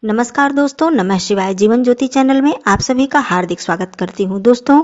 नमस्कार दोस्तों, नमः शिवाय जीवन ज्योति चैनल में आप सभी का हार्दिक स्वागत करती हूँ। दोस्तों,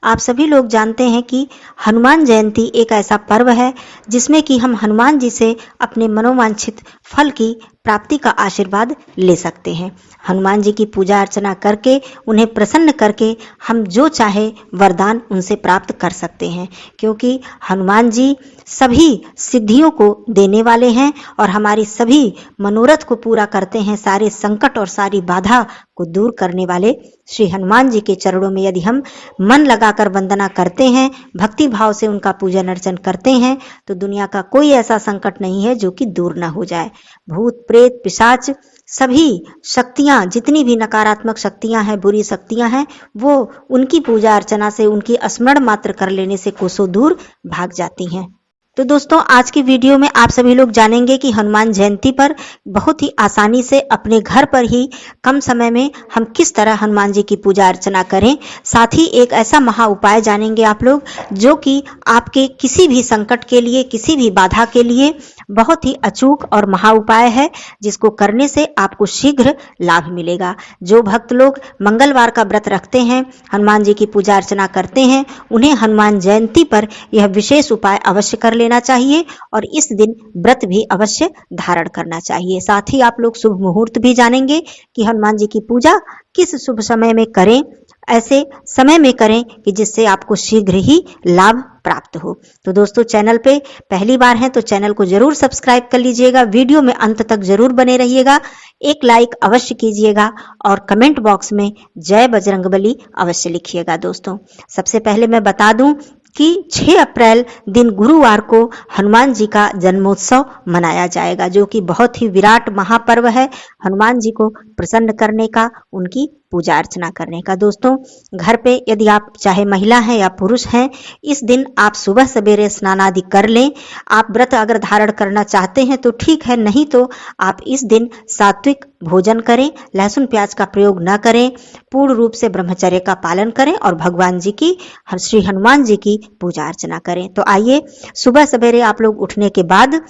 आप सभी लोग जानते हैं कि हनुमान जयंती एक ऐसा पर्व है जिसमें कि हम हनुमान जी से अपने मनोवांछित फल की प्राप्ति का आशीर्वाद ले सकते हैं। हनुमान जी की पूजा अर्चना करके उन्हें प्रसन्न करके हम जो चाहे वरदान उनसे प्राप्त कर सकते हैं, क्योंकि हनुमान जी सभी सिद्धियों को देने वाले हैं और हमारी सभी मनोरथ को पूरा करते हैं। सारे संकट और सारी बाधा को दूर करने वाले श्री हनुमान जी के चरणों में यदि हम मन लगाकर वंदना करते हैं, भक्ति भाव से उनका पूजन अर्चन करते हैं, तो दुनिया का कोई ऐसा संकट नहीं है जो कि दूर ना हो जाए। भूत प्रेत पिशाच सभी शक्तियां, जितनी भी नकारात्मक शक्तियां हैं, बुरी शक्तियां हैं, वो उनकी पूजा अर्चना से, उनकी स्मरण मात्र कर लेने से कोसों दूर भाग जाती हैं। तो दोस्तों, आज की वीडियो में आप सभी लोग जानेंगे कि हनुमान जयंती पर बहुत ही आसानी से अपने घर पर ही कम समय में हम किस तरह हनुमान जी की पूजा अर्चना करें। साथ ही एक ऐसा महा उपाय जानेंगे आप लोग जो कि आपके किसी भी संकट के लिए, किसी भी बाधा के लिए बहुत ही अचूक और महा उपाय है, जिसको करने से आपको शीघ्र लाभ मिलेगा। जो भक्त लोग मंगलवार का व्रत रखते हैं, हनुमान जी की पूजा अर्चना करते हैं, उन्हें हनुमान जयंती पर यह विशेष उपाय अवश्य कर लेना चाहिए और इस दिन व्रत भी अवश्य धारण करना चाहिए। साथ ही आप लोग शुभ मुहूर्त भी जानेंगे कि हनुमान जी की पूजा किस शुभ समय में करें, ऐसे समय में करें कि जिससे आपको शीघ्र ही लाभ प्राप्त हो। तो दोस्तों, चैनल पे पहली बार हैं तो चैनल को जरूर सब्सक्राइब कर लीजिएगा, वीडियो में अंत तक जरूर बने रहिएगा, एक लाइक अवश्य कीजिएगा और कमेंट बॉक्स में जय बजरंगबली अवश्य लिखिएगा। दोस्तों, सबसे पहले मैं बता दूं कि 6 अप्रैल दिन गुरुवार को हनुमान जी का जन्मोत्सव मनाया जाएगा, जो कि बहुत ही विराट महापर्व है हनुमान जी को प्रसन्न करने का, उनकी पूजा अर्चना करने का। दोस्तों, घर पे यदि आप चाहे महिला हैं या पुरुष हैं, इस दिन आप सुबह सवेरे स्नान आदि कर लें। आप व्रत अगर धारण करना चाहते हैं तो ठीक है, नहीं तो आप इस दिन सात्विक भोजन करें, लहसुन प्याज का प्रयोग न करें, पूर्ण रूप से ब्रह्मचर्य का पालन करें और भगवान जी की, श्री हनुमान जी की पूजा अर्चना करें। तो आइए, सुबह सवेरे आप लोग उठने के बाद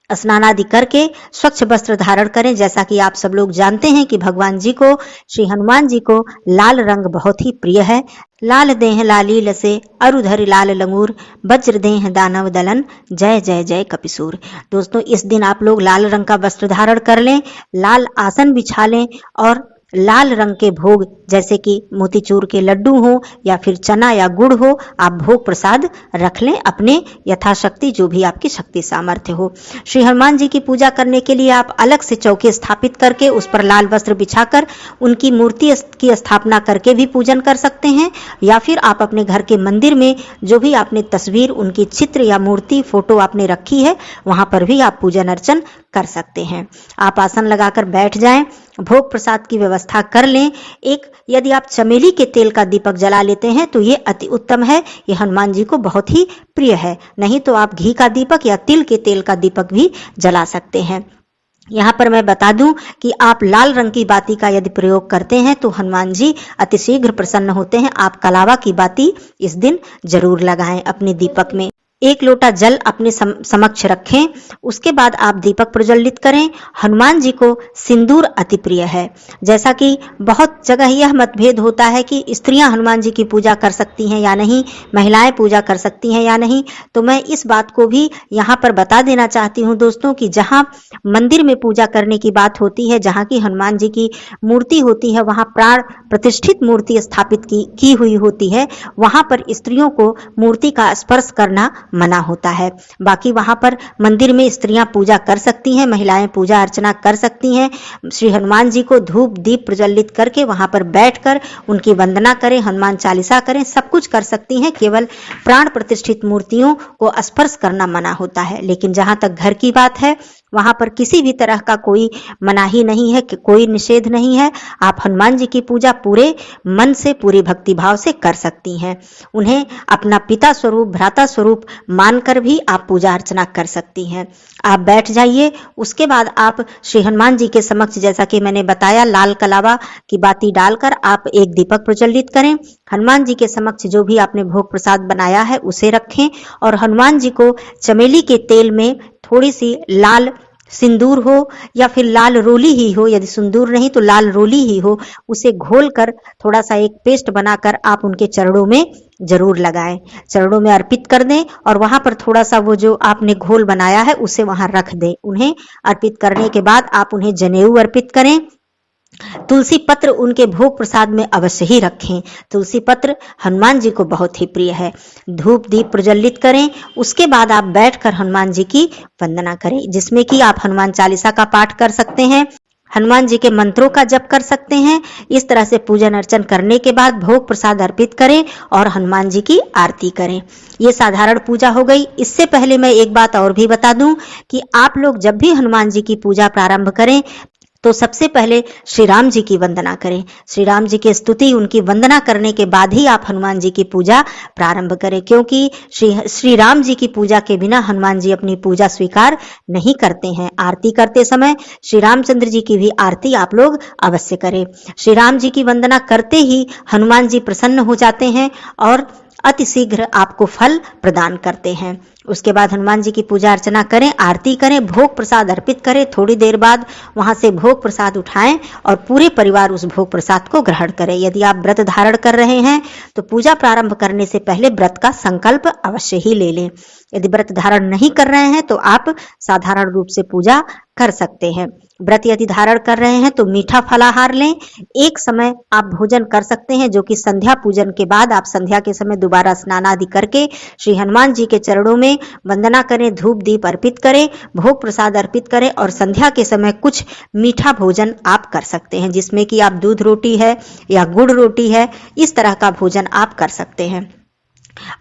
स्नान आदि करके स्वच्छ वस्त्र धारण करें। जैसा कि आप सब लोग जानते हैं कि भगवान जी को, श्री हनुमान जी को लाल रंग बहुत ही प्रिय है। लाल देह लाली लसे अरुधरि लाल लंगूर, वज्र देह दानव दलन, जय जय जय कपिसूर। दोस्तों, इस दिन आप लोग लाल रंग का वस्त्र धारण कर लें, लाल आसन बिछा लें और लाल रंग के भोग, जैसे कि मोतीचूर के लड्डू हो या फिर चना या गुड़ हो, आप भोग प्रसाद रख लें अपने यथाशक्ति, जो भी आपकी शक्ति सामर्थ्य हो। श्री हनुमान जी की पूजा करने के लिए आप अलग से चौकी स्थापित करके उस पर लाल वस्त्र बिछाकर उनकी मूर्ति की स्थापना करके भी पूजन कर सकते हैं, या फिर आप अपने घर के मंदिर में जो भी आपने तस्वीर, उनकी चित्र या मूर्ति, फोटो आपने रखी है, वहां पर भी आप पूजन अर्चन कर सकते हैं। आप आसन लगाकर बैठ जाएं, भोग प्रसाद की व्यवस्था कर लें। एक यदि आप चमेली के तेल का दीपक जला लेते हैं तो ये अति उत्तम है, ये हनुमान जी को बहुत ही प्रिय है। नहीं तो आप घी का दीपक या तिल के तेल का दीपक भी जला सकते हैं। यहाँ पर मैं बता दूं कि आप लाल रंग की बाती का यदि प्रयोग करते हैं तो हनुमान जी अतिशीघ्र प्रसन्न होते हैं। आप कलावा की बाती इस दिन जरूर लगाएं अपने दीपक में। 1 लोटा जल अपने समक्ष रखें, उसके बाद आप दीपक प्रज्वलित करें। हनुमान जी को सिंदूर अति प्रिय है। जैसा कि बहुत जगह यह मतभेद होता है कि स्त्रियां हनुमान जी की पूजा कर सकती हैं या नहीं, महिलाएं पूजा कर सकती हैं या नहीं, तो मैं इस बात को भी यहाँ पर बता देना चाहती हूँ दोस्तों कि जहाँ मंदिर में पूजा करने की बात होती है, जहाँ की हनुमान जी की मूर्ति होती है, वहाँ प्राण प्रतिष्ठित मूर्ति स्थापित की हुई होती है, वहाँ पर स्त्रियों को मूर्ति का स्पर्श करना मना होता है। बाकी वहां पर मंदिर में स्त्रियां पूजा कर सकती हैं, महिलाएं पूजा अर्चना कर सकती हैं। श्री हनुमान जी को धूप दीप प्रज्वलित करके वहां पर बैठकर उनकी वंदना करें, हनुमान चालीसा करें, सब कुछ कर सकती हैं। केवल प्राण प्रतिष्ठित मूर्तियों को स्पर्श करना मना होता है। लेकिन जहां तक घर की बात है, वहां पर किसी भी तरह का कोई मनाही नहीं है, कोई निषेध नहीं है। आप हनुमान जी की पूजा पूरे मन से, पूरी भक्ति भाव से कर सकती हैं। उन्हें अपना पिता स्वरूप, भ्राता स्वरूप मानकर भी आप पूजा अर्चना कर सकती हैं। आप बैठ जाइए, उसके बाद आप श्री हनुमान जी के समक्ष, जैसा कि मैंने बताया, लाल कलावा की बाती डालकर आप एक दीपक प्रज्वलित करें। हनुमान जी के समक्ष जो भी आपने भोग प्रसाद बनाया है उसे रखें और हनुमान जी को चमेली के तेल में थोड़ी सी लाल सिंदूर हो या फिर लाल रोली ही हो, यदि सिंदूर नहीं तो लाल रोली ही हो, उसे घोल कर थोड़ा सा एक पेस्ट बनाकर आप उनके चरणों में जरूर लगाएं, चरणों में अर्पित कर दें और वहां पर थोड़ा सा वो जो आपने घोल बनाया है उसे वहां रख दें। उन्हें अर्पित करने के बाद आप उन्हें जनेऊ अर्पित करें। तुलसी पत्र उनके भोग प्रसाद में अवश्य ही रखें। तुलसी पत्र हनुमान जी को बहुत ही प्रिय है। धूप दीप प्रज्वलित करें, उसके बाद आप बैठकर हनुमान जी की वंदना करें, जिसमें कि आप हनुमान चालीसा का पाठ कर सकते हैं, हनुमान जी के मंत्रों का जप कर सकते हैं। इस तरह से पूजन अर्चन करने के बाद भोग प्रसाद अर्पित करें और हनुमान जी की आरती करें। ये साधारण पूजा हो गई। इससे पहले मैं एक बात और भी बता दूं कि आप लोग जब भी हनुमान जी की पूजा प्रारंभ करें तो सबसे पहले श्री राम जी की वंदना करें। श्री राम जी की स्तुति, उनकी वंदना करने के बाद ही आप हनुमान जी की पूजा प्रारंभ करें, क्योंकि श्री राम जी की पूजा के बिना हनुमान जी अपनी पूजा स्वीकार नहीं करते हैं। आरती करते समय श्री रामचंद्र जी की भी आरती आप लोग अवश्य करें। श्री राम जी की वंदना करते ही हनुमान जी प्रसन्न हो जाते हैं और अति शीघ्र आपको फल प्रदान करते हैं। उसके बाद हनुमान जी की पूजा अर्चना करें, आरती करें, भोग प्रसाद अर्पित करें। थोड़ी देर बाद वहां से भोग प्रसाद उठाएं और पूरे परिवार उस भोग प्रसाद को ग्रहण करें। यदि आप व्रत धारण कर रहे हैं तो पूजा प्रारंभ करने से पहले व्रत का संकल्प अवश्य ही ले लें। यदि व्रत धारण नहीं कर रहे हैं तो आप साधारण रूप से पूजा कर सकते हैं। व्रत यदि धारण कर रहे हैं तो मीठा फलाहार लें। एक समय आप भोजन कर सकते हैं, जो कि संध्या पूजन के बाद आप संध्या के समय दोबारा स्नान आदि करके श्री हनुमान जी के चरणों में वंदना करें, धूप दीप अर्पित करें, भोग प्रसाद अर्पित करें और संध्या के समय कुछ मीठा भोजन आप कर सकते हैं, जिसमें कि आप दूध रोटी है या गुड़ रोटी है, इस तरह का भोजन आप कर सकते हैं।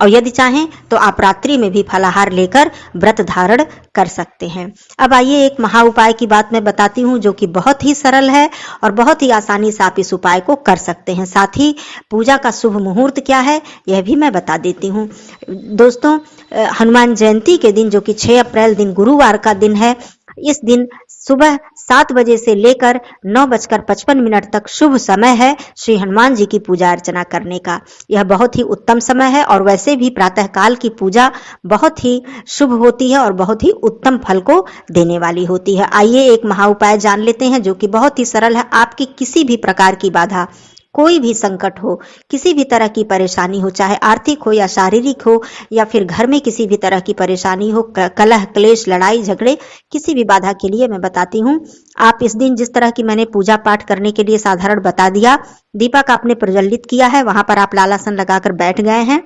और यदि चाहें तो आप रात्रि में भी फलाहार लेकर व्रत धारण कर सकते हैं। अब आइए एक महा उपाय की बात मैं बताती हूँ, जो कि बहुत ही सरल है और बहुत ही आसानी से आप इस उपाय को कर सकते हैं। साथ ही पूजा का शुभ मुहूर्त क्या है यह भी मैं बता देती हूँ। दोस्तों, हनुमान जयंती के दिन, जो कि 6 अप्रैल दिन गुरुवार का दिन है, इस दिन सुबह 7 बजे से लेकर 9:55 तक शुभ समय है श्री हनुमान जी की पूजा अर्चना करने का। यह बहुत ही उत्तम समय है और वैसे भी प्रातः काल की पूजा बहुत ही शुभ होती है और बहुत ही उत्तम फल को देने वाली होती है। आइए एक महा उपाय जान लेते हैं, जो कि बहुत ही सरल है। आपकी किसी भी प्रकार की बाधा, कोई भी संकट हो, किसी भी तरह की परेशानी हो, चाहे आर्थिक हो या शारीरिक हो या फिर घर में किसी भी तरह की परेशानी हो, कलह क्लेश लड़ाई झगड़े, किसी भी बाधा के लिए मैं बताती हूँ। आप इस दिन जिस तरह की मैंने पूजा पाठ करने के लिए साधारण बता दिया, दीपक आपने प्रज्वलित किया है, वहां पर आप लालासन लगाकर बैठ गए हैं,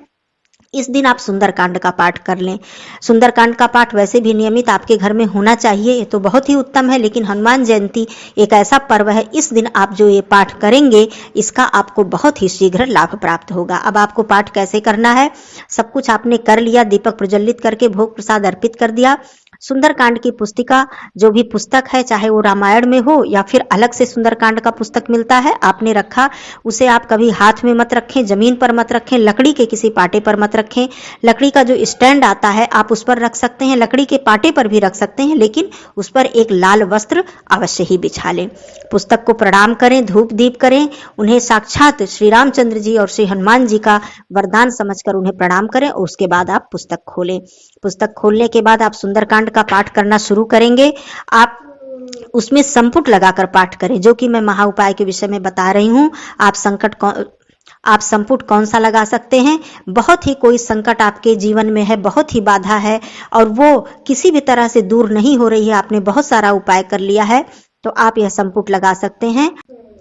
इस दिन आप सुंदरकांड का पाठ कर लें। सुंदरकांड का पाठ वैसे भी नियमित आपके घर में होना चाहिए, ये तो बहुत ही उत्तम है, लेकिन हनुमान जयंती एक ऐसा पर्व है, इस दिन आप जो ये पाठ करेंगे इसका आपको बहुत ही शीघ्र लाभ प्राप्त होगा। अब आपको पाठ कैसे करना है, सब कुछ आपने कर लिया, दीपक प्रज्वलित करके भोग प्रसाद अर्पित कर दिया। सुंदरकांड की पुस्तिका, जो भी पुस्तक है, चाहे वो रामायण में हो या फिर अलग से सुंदरकांड का पुस्तक मिलता है, आपने रखा, उसे आप कभी हाथ में मत रखें, जमीन पर मत रखें, लकड़ी के किसी पाटे पर मत रखें। लकड़ी का जो स्टैंड आता है आप उस पर रख सकते हैं, लकड़ी के पाटे पर भी रख सकते हैं, लेकिन उस पर एक लाल वस्त्र अवश्य ही बिछा लें। पुस्तक को प्रणाम करें, धूप दीप करें, उन्हें साक्षात श्री रामचंद्र जी और श्री हनुमान जी का वरदान समझकर उन्हें प्रणाम करें और उसके बाद आप पुस्तक खोलें। पुस्तक खोलने के बाद आप सुंदरकांड का पाठ करना शुरू करेंगे। आप उसमें संपुट लगाकर पाठ करें, जो कि मैं महा उपाय के विषय में बता रही हूं। आप संपुट कौन सा लगा सकते हैं, बहुत ही कोई संकट आपके जीवन में है, बहुत ही बाधा है और वो किसी भी तरह से दूर नहीं हो रही है, आपने बहुत सारा उपाय कर लिया है, तो आप यह संपुट लगा सकते हैं।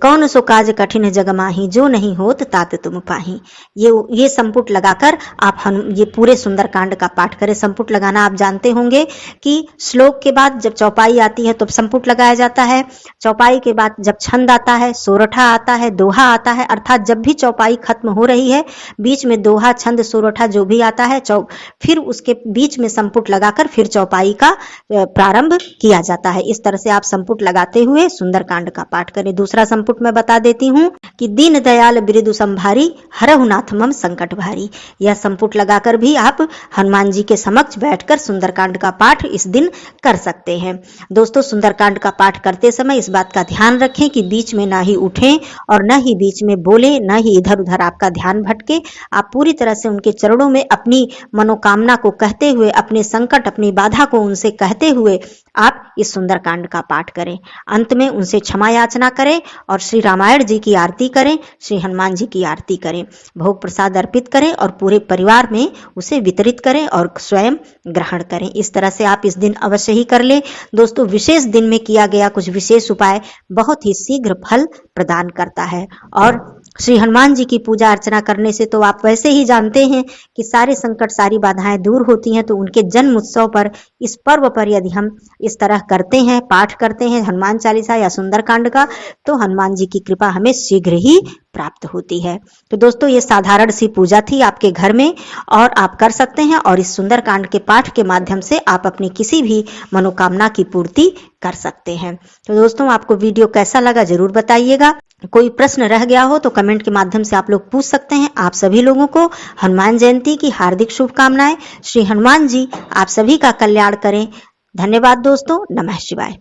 कौन सो काज कठिन जग माही, जो नहीं होत तात तुम पाही। ये संपुट लगाकर आप ये पूरे सुंदरकांड का पाठ करें। संपुट लगाना आप जानते होंगे कि श्लोक के बाद जब चौपाई आती है तो संपुट लगाया जाता है, चौपाई के बाद जब छंद आता है, सोरठा आता है, दोहा आता है, अर्थात जब भी चौपाई खत्म हो रही है बीच में दोहा छंद सोरठा जो भी आता है, फिर उसके बीच में संपुट लगाकर फिर चौपाई का प्रारंभ किया जाता है। इस तरह से आप संपुट लगाते हुए सुंदरकांड का पाठ करें। दूसरा संपुट मैं बता देती हूँ कि दीन दयाल बिरदु संभारी, हरहु नाथ मम संकट भारी। यह संपुट लगाकर भी आप हनुमान जी के समक्ष बैठकर सुंदरकांड का पाठ इस दिन कर सकते हैं। दोस्तों, सुंदरकांड का पाठ करते समय इस बात का ध्यान रखें कि बीच में ना ही उठें और न ही बीच में बोले, न ही इधर उधर आपका ध्यान भटके। आप पूरी तरह से उनके चरणों में अपनी मनोकामना को कहते हुए, अपने संकट, अपनी बाधा को उनसे कहते हुए आप इस सुंदरकांड का पाठ करें। अंत में उनसे क्षमा याचना करें और श्री रामायण जी की आरती करें, श्री हनुमान जी की आरती करें, भोग प्रसाद अर्पित करें और पूरे परिवार में उसे वितरित करें और स्वयं ग्रहण करें। इस तरह से आप इस दिन अवश्य ही कर लें। दोस्तों, विशेष दिन में किया गया कुछ विशेष उपाय बहुत ही शीघ्र फल प्रदान करता है। और श्री हनुमान जी की पूजा अर्चना करने से तो आप वैसे ही जानते हैं कि सारे संकट, सारी बाधाएं दूर होती हैं। तो उनके जन्म उत्सव पर, इस पर्व पर यदि हम इस तरह करते हैं, पाठ करते हैं हनुमान चालीसा या सुंदरकांड का, तो हनुमान जी की कृपा हमें शीघ्र ही प्राप्त होती है। तो दोस्तों, ये साधारण सी पूजा थी आपके घर में और आप कर सकते हैं, और इस सुंदरकांड के पाठ के माध्यम से आप अपनी किसी भी मनोकामना की पूर्ति कर सकते हैं। तो दोस्तों, आपको वीडियो कैसा लगा जरूर बताइएगा। कोई प्रश्न रह गया हो तो कमेंट के माध्यम से आप लोग पूछ सकते हैं। आप सभी लोगों को हनुमान जयंती की हार्दिक शुभकामनाएं। श्री हनुमान जी आप सभी का कल्याण करें। धन्यवाद दोस्तों। नमः शिवाय।